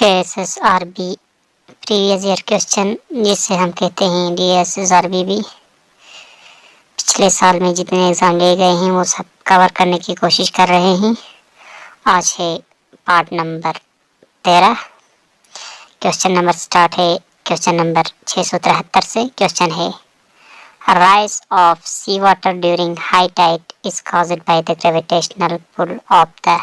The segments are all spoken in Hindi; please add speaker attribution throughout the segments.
Speaker 1: KSSRB प्रीवियस ईयर क्वेश्चन, जिसे हम कहते हैं DSSRB भी। पिछले साल में जितने एग्जाम लिए गए हैं वो सब कवर करने की कोशिश कर रहे हैं। आज है part number 13। Question number start है क्वेश्चन नंबर 673 से। क्वेश्चन है rise of sea water during high tide is caused by the gravitational pull of the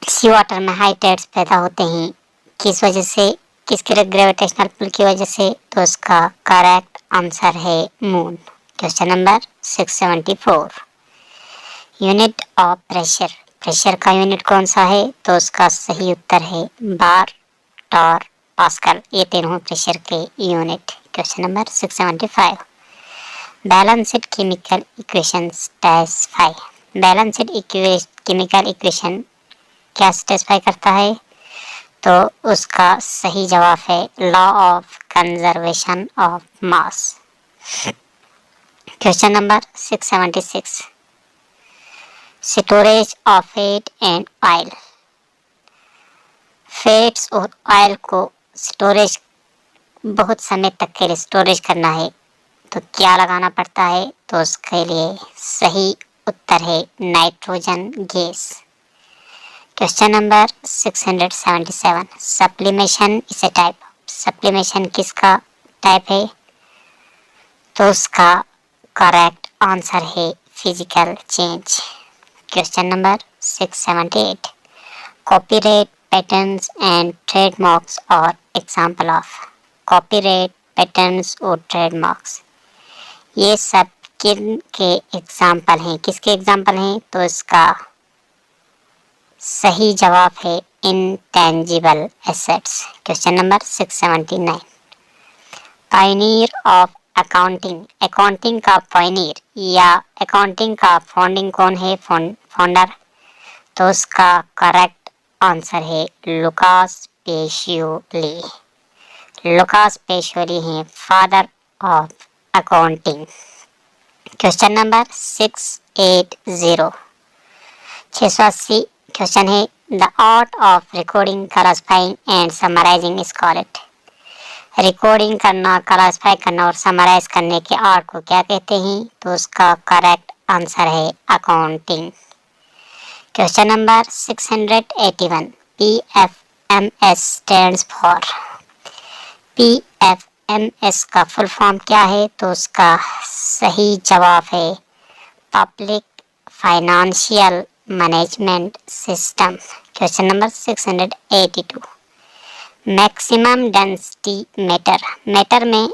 Speaker 1: sea water में हाई टाइड्स पैदा होते हैं किस वजह से, किसके ग्रेविटेशनल पुल की वजह से? तो उसका करेक्ट आंसर है moon. Question number 674 unit of pressure, pressure का यूनिट कौन सा है? तो उसका सही उत्तर है बार, टॉर, पास्कल। ये तीनों प्रेशर के unit. Question number 675 balanced chemical equations specify, balanced chemical equation क्या स्पेसिफाई करता है? तो उसका सही जवाब है law of conservation of mass. Question number 676 storage of fat and oil, fats और ऑयल को स्टोरेज बहुत समय तक के लिए स्टोरेज करना है तो क्या लगाना पड़ता है? तो उसके लिए सही उत्तर है nitrogen gas. Question number 677 sublimation is a type, sublimation किसका टाइप है? तो उसका करेक्ट आंसर है physical change. Question number 678 copyright patterns and trademarks और एग्जांपल ऑफ, कॉपीराइट पैटर्न्स और ट्रेडमार्क्स ये सब किन के एग्जांपल हैं, किसके एग्जांपल हैं? तो इसका सही जवाब है intangible assets. Question number 679 pioneer of accounting, accounting का पायनियर या अकाउंटिंग का फाउंडिंग कौन है, फाउंडर? तो उसका करेक्ट आंसर है लुकास पेशियोली। लुकास पेशियोली हैं father of accounting. Question number 680 680 question है the art of recording, classifying and summarising is called, recording करना, क्लासिफाई करना और समराइज करने के आर्ट को क्या कहते हैं? तो उसका करेक्ट आंसर है accounting. Question number 681 PFMS stands for, PFMS का फुल फॉर्म क्या है? तो उसका सही जवाब है public financial management system. Question number 682 maximum density matter, matter में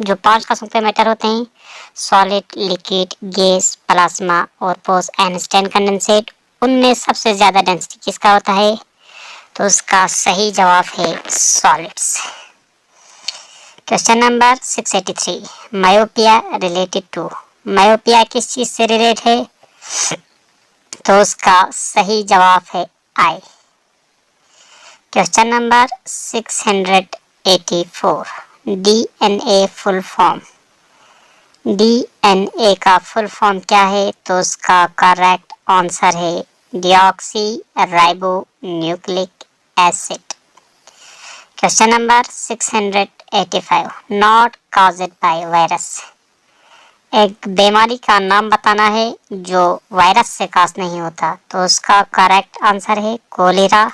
Speaker 1: जो 5 किस्म के मैटर होते हैं सॉलिड, लिक्विड, गैस, प्लाज्मा और पोस्ट आइंस्टाइन कंडेंसेट, उनमें सबसे ज्यादा डेंसिटी किसका होता है? तो उसका सही जवाब है solids. Question number 683 myopia related to, myopia किस चीज से रिलेट है? तो उसका सही जवाब है I. Question number 684 DNA full form, DNA का फुल फॉर्म क्या है? तो उसका करेक्ट आंसर है deoxyribonucleic acid. Question number 685 not caused by virus, एक बीमारी का नाम बताना है जो वायरस से काज नहीं होता। तो उसका करेक्ट आंसर है कोलेरा।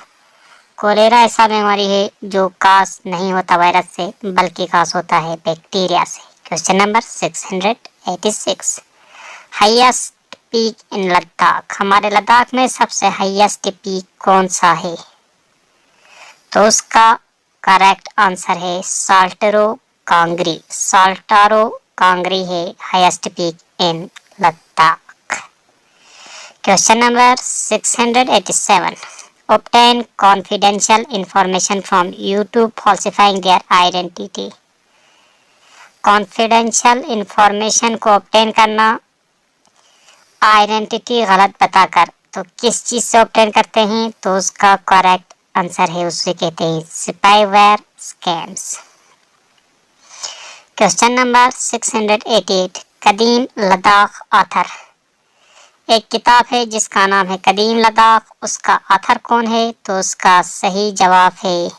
Speaker 1: कोलेरा ऐसा बीमारी है जो काज नहीं होता वायरस से बल्कि काज होता है बैक्टीरिया से। Question number 686 highest peak in Ladakh, हमारे लद्दाख में सबसे हाईएस्ट पीक कौन सा है? तो उसका करेक्ट आंसर है साल्टारो कांगरी, साल्टारो कांगरी है highest peak in Ladakh. Question number 687 obtain confidential information from YouTube falsifying their identity, confidential information को ऑब्टेन करना आइडेंटिटी गलत बताकर, तो किस चीज से ऑब्टेन करते हैं? तो उसका करेक्ट आंसर है उसे कहते हैं स्पाईवेयर स्कैम्स। क्वेश्चन नंबर 688 कदीम लद्दाख ऑथर, एक किताब है जिसका नाम है कदीम लद्दाख, उसका ऑथर कौन है? तो उसका सही जवाब है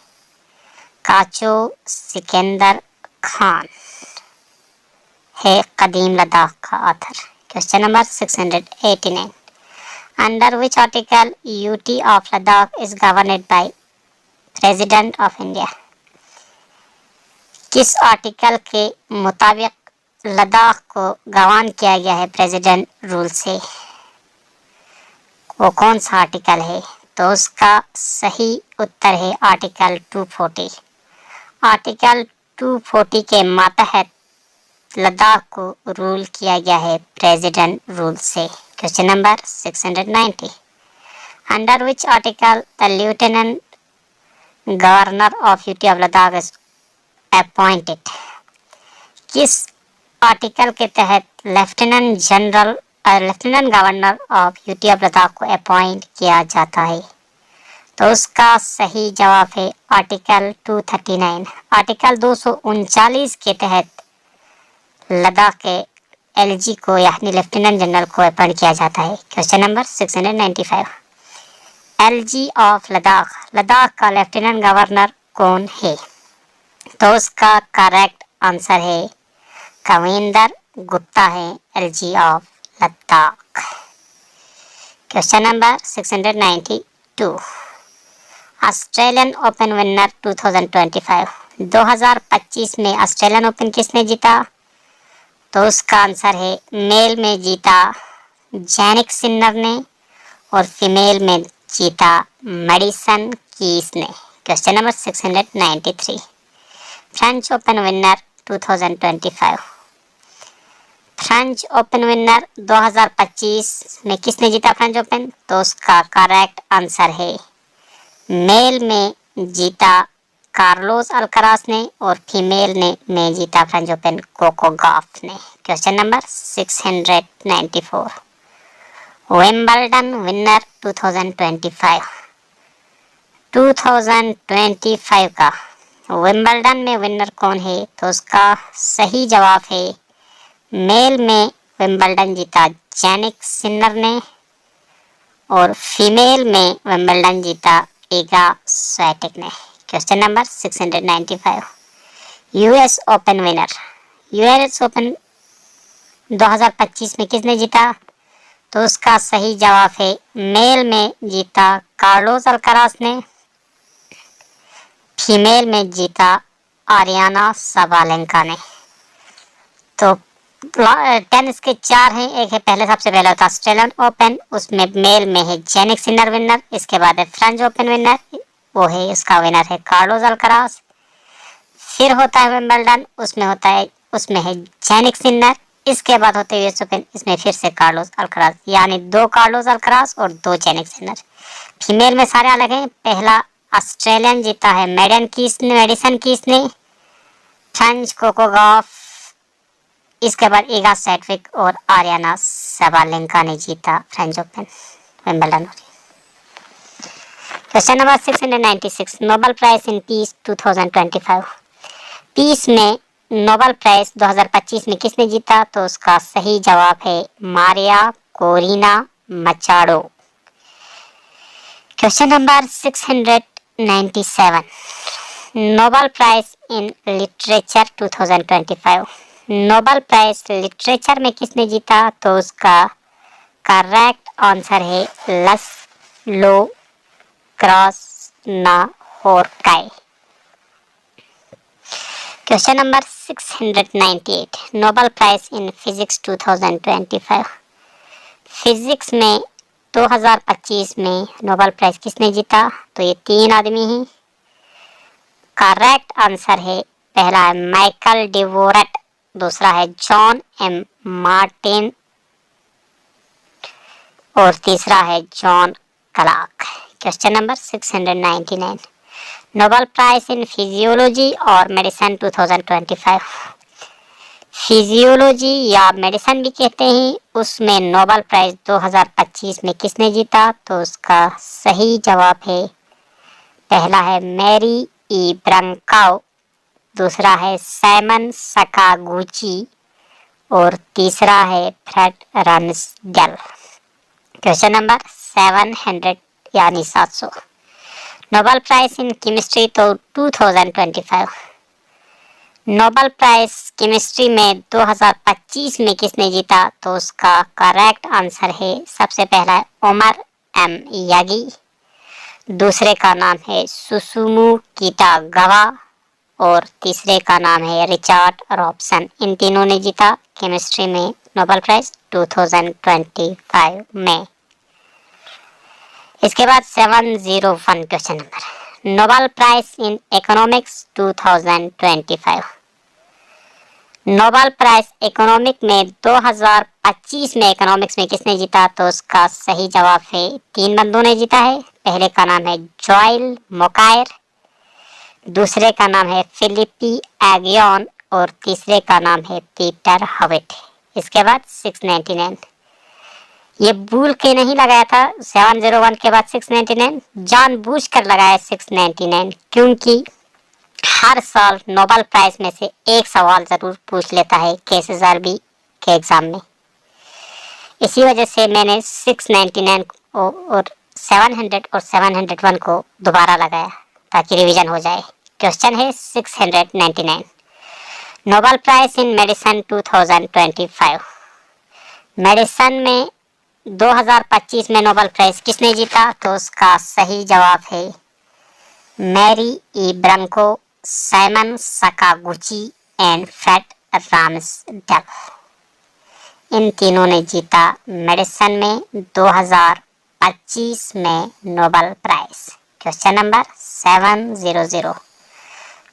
Speaker 1: काचो सिकंदर खान है कदीम लद्दाख का author. Question number 689, under which article UT of Ladakh is governed by president of India? किस आर्टिकल के मुताबिक लद्दाख को गवर्न किया गया है प्रेसिडेंट रूल से? वो कौन सा आर्टिकल है? तो उसका सही उत्तर है आर्टिकल 240। आर्टिकल 240 के मातहत लद्दाख को रूल किया गया है प्रेसिडेंट रूल से। Question number 690, under which article the lieutenant governor of UT of Ladakh is appointed? किस आर्टिकल के तहत lieutenant governor of UT of Ladakh को अपॉइंट किया जाता है? तो उसका सही जवाब है आर्टिकल 239। आर्टिकल 239 के तहत लद्दाख के एलजी को यानी लेफ्टिनेंट जनरल को अपॉइंट किया जाता है। Question number 695, LG of Ladakh, Ladakh का लेफ्टिनेंट गवर्नर कौन है? तो उसका करेक्ट आंसर है कविंदर गुप्ता है LG of Ladakh. Question number 692, Australian open winner 2025, 2025 में ऑस्ट्रेलियन ओपन किसने जीता? तो उसका आंसर है मेल में जीता जैनिक सिनर ने और फीमेल में जीता मेडिसन कीस ने। Question number 693, French open winner 2025, French open winner 2025 में किसने जीता फ्रेंच ओपन? तो उसका करेक्ट आंसर है मेल में जीता कार्लोस अल्कराज ने और फीमेल में जीता फ्रेंच ओपन कोको गॉफ ने। क्वेश्चन नंबर 694, विंबलडन विनर 2025, 2025 का विंबलडन में विनर कौन है? तो उसका सही जवाब है मेल में विंबलडन जीता जैनिक सिनर ने और फीमेल में विंबलडन जीता इगा स्विएटेक ने। Question number 695, US open winner, US open 2025 में किसने जीता? तो उसका सही जवाब है मेल में जीता कार्लोस अल्कराज ने, फीमेल में जीता आरियाना साबालेंका ने। तो 10 इसके 4 हैं। एक है पहले, सबसे पहले होता है ऑस्ट्रेलियन ओपन, उसमें मेल में है जैनिक सिनर विनर। इसके बाद है फ्रेंच ओपन विनर, वो है इसका विनर है कार्लोस अल्कराज। फिर होता है विंबलडन, उसमें है जैनिक सिनर। इसके बाद होते हैं यूएस ओपन, इसमें फिर से कार्लोस अल्कराज, यानी 2 कार्लोस अल्कराज और 2 जैनिक सिनर। फीमेल में सारे अलग हैं। पहला ऑस्ट्रेलियन जीता है मेडिसन कीस ने, फ्रेंच कोको गॉफ, इसके बाद इगा स्विएटेक और आरियाना साबालेंका ने जीता French Open Wimbledon. Question number 696, Nobel prize in peace 2025, peace में नोबेल प्राइज 2025 में किसने जीता? तो उसका सही जवाब है Maria Corina Machado. Question number 697, Nobel prize in literature 2025, Nobel prize literature में किसने जीता? तो उसका करेक्ट आंसर है Laszlo Krasznahorkai. Question number 698, Nobel prize in physics 2025, physics में 2025 में नोबेल प्राइज किसने जीता? तो ये 3 आदमी हैं। करेक्ट आंसर है पहला है माइकल डिवोरेट, दूसरा है जॉन एम मार्टिन और तीसरा है John Clarke. Question number 699, Nobel prize in physiology और मेडिसिन 2025, फिजियोलॉजी या मेडिसिन भी कहते हैं, उसमें नोबेल प्राइज 2025 में किसने जीता? तो उसका सही जवाब है पहला है मैरी ई ब्रंकाउ, दूसरा है साइमन सकागुची और तीसरा है फ्रेड रन्सडेल। क्वेश्चन नंबर 700 यानी 700। नोबेल प्राइज इन केमिस्ट्री तो 2025। नोबेल प्राइज केमिस्ट्री में 2025 में किसने जीता? तो उसका करेक्ट आंसर है, सबसे पहला है ओमर एम यागी, दूसरे का नाम है सुसुमु किटागावा और तीसरे का नाम है रिचर्ड रॉबसन। इन तीनों ने जीता केमिस्ट्री में नोबेल प्राइज 2025 में। इसके बाद 701 question number, Nobel prize in economics 2025। Nobel prize economic में 2025 में इकोनॉमिक्स में किसने जीता? तो उसका सही जवाब है, 3 बंदों ने जीता है। पहले का नाम है जॉयल मोकायर, दूसरे का नाम है फिलिपी एगियन और तीसरे का नाम है पीटर हविट। इसके बाद 699, ये भूल के नहीं लगाया था 701 के बाद 699, जानबूझकर लगाया 699, क्योंकि हर साल नोबेल प्राइज में से एक सवाल जरूर पूछ लेता है KSSRB के एग्जाम में। इसी वजह से मैंने 699 और 700 और 701 को दोबारा लगाया ताकि रिवीजन हो जाए। क्वेश्चन है 699, Nobel prize in medicine 2025। Medicine में 2025 में नोबेल प्राइज किसने जीता? तो उसका सही जवाब है Mary E Brunkow, Simon Sakaguchi and Fred Ramsdell. इन तीनों ने जीता मेडिसिन में 2025 में Nobel prize. Question number 700,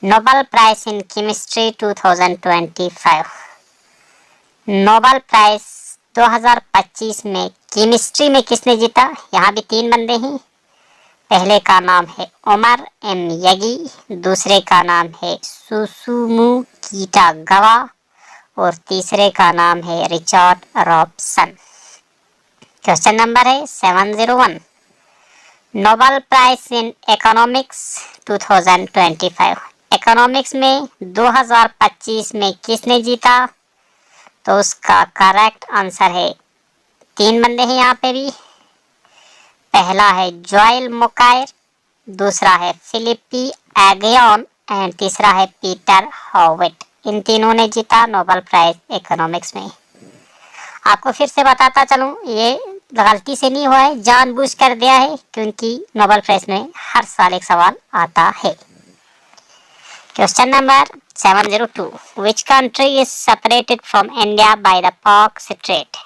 Speaker 1: Nobel prize in chemistry 2025। Nobel prize 2025 में केमिस्ट्री में किसने जीता? यहाँ भी 3 बंदे हैं। पहले का नाम है ओमर एम यागी, दूसरे का नाम है सुसुमु किटागावा और तीसरे का नाम है रिचर्ड रॉबसन। क्वेश्चन नंबर है 701, Nobel prize in economics 2025। Economics में 2025 में किसने जीता? तो उसका करेक्ट आंसर है, 3 बंदे हैं यहाँ पे भी। पहला है जॉयल मोकायर, दूसरा है फिलिपी एगियन एंड तीसरा है पीटर हॉविट। इन तीनों ने जीता नोबेल प्राइज इकोनॉमिक्स में। आपको फिर से बताता चलूं, ये गलती से नहीं हुआ है, जानबूझकर दिया है, क्योंकि नोबेल प्राइज में हर साल एक सवाल आता है। Question number 702, which country is separated from India by the पाक स्ट्रेट?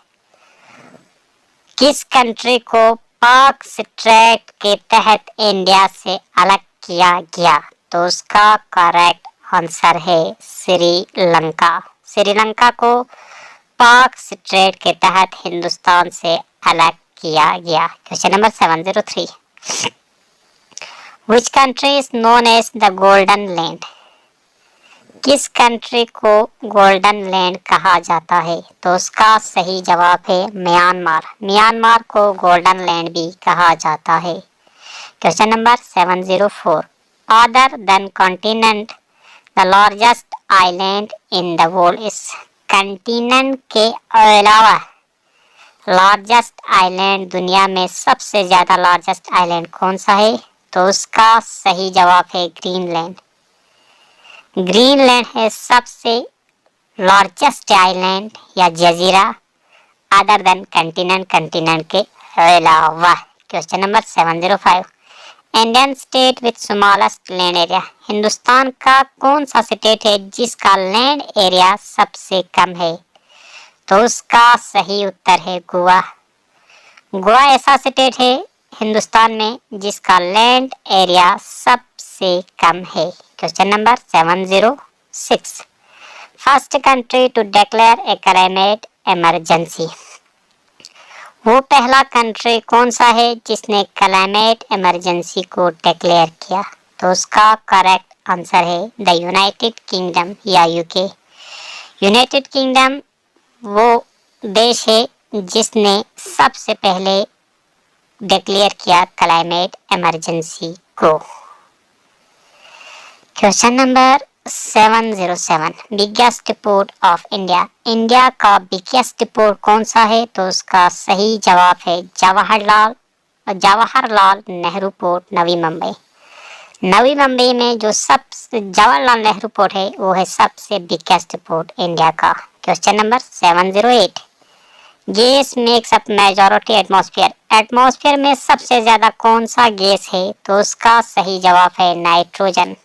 Speaker 1: किस कंट्री को पाक स्ट्रेट के तहत इंडिया से अलग किया गया? तो उसका करेक्ट आंसर है श्रीलंका। श्रीलंका को पाक स्ट्रेट के तहत हिंदुस्तान से अलग किया गया। Question number 703, which country is known as the golden land? किस कंट्री को गोल्डन लैंड कहा जाता है? तो उसका सही जवाब है म्यांमार। म्यांमार को गोल्डन लैंड भी कहा जाता है। Question number 704, other than continent the largest island in the world is? Continent के अलावा लार्जेस्ट आइलैंड, दुनिया में सबसे ज्यादा लार्जेस्ट आइलैंड कौन सा है? तो उसका सही जवाब है ग्रीनलैंड। ग्रीनलैंड है सबसे लार्जेस्ट आइलैंड या जजीरा अदर देन कंटिनेंट, कंटिनेंट के अलावा। Question number 705, Indian state with smallest land area? Hindustan का कौन सा स्टेट है जिसका लैंड एरिया सबसे कम है? तो उसका सही उत्तर है गोवा। गोवा ऐसा स्टेट है हिंदुस्तान में जिसका लैंड एरिया सबसे कम है। Question number 706, first country to declare a climate emergency? वो पहला कंट्री कौन सा है जिसने क्लाइमेट इमरजेंसी को डिक्लेयर किया? तो उसका करेक्ट आंसर है द यूनाइटेड किंगडम या यूके। यूनाइटेड किंगडम वो देश है जिसने सबसे पहले डिक्लेयर किया क्लाइमेट इमरजेंसी को। Question number 707 biggest port of India. India का बिगेस्ट पोर्ट कौन सा है? तो उसका सही जवाब है जवाहरलाल नेहरू पोर्ट, नवी मुंबई। नवी मुंबई में जो जवाहरलाल नेहरू पोर्ट है वो है सबसे बिगेस्ट पोर्ट इंडिया का। Question number 708 gas makes up majority atmosphere. Atmosphere में सबसे ज्यादा कौन सा गैस है? तो उसका सही जवाब है नाइट्रोजन।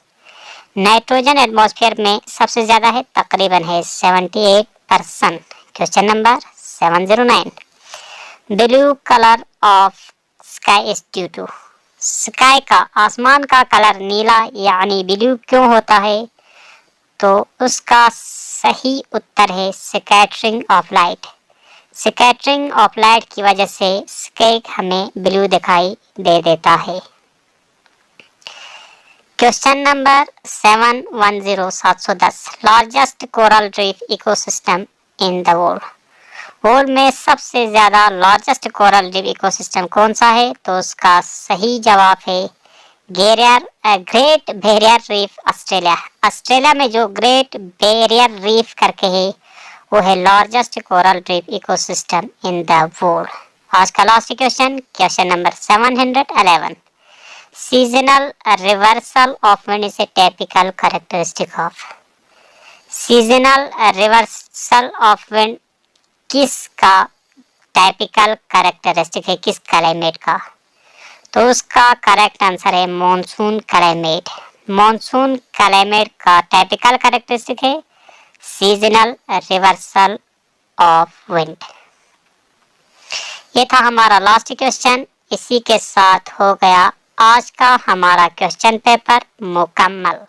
Speaker 1: नाइट्रोजन एटमॉस्फेयर में सबसे ज्यादा है, तकरीबन है 78%। Question number 709 blue colour of sky is due to. Sky का, आसमान का कलर नीला यानी ब्लू क्यों होता है? तो उसका सही उत्तर है scattering of light. Scattering of light की वजह से स्काई हमें ब्लू दिखाई दे देता है। Question number 710 largest coral reef ecosystem in the world. World में सबसे ज्यादा लार्जेस्ट कोरल रीफ इकोसिस्टम कौन सा है? तो उसका सही जवाब है great barrier reef, Australia. Australia में जो ग्रेट बैरियर रीफ करके है वो है largest coral reef ecosystem in the world. आज का last question, question number 711 seasonal reversal of wind is a typical characteristic of. Seasonal reversal of wind किसका टाइपिकल कैरेक्टरिस्टिक है, किस क्लाइमेट का? तो उसका करेक्ट आंसर है मॉनसून क्लाइमेट। मॉनसून क्लाइमेट का टाइपिकल कैरेक्टरिस्टिक है सीजनल रिवर्सल ऑफ विंड। ये था हमारा लास्ट क्वेश्चन। इसी के साथ हो गया आज का हमारा क्वेश्चन पेपर मुकम्मल।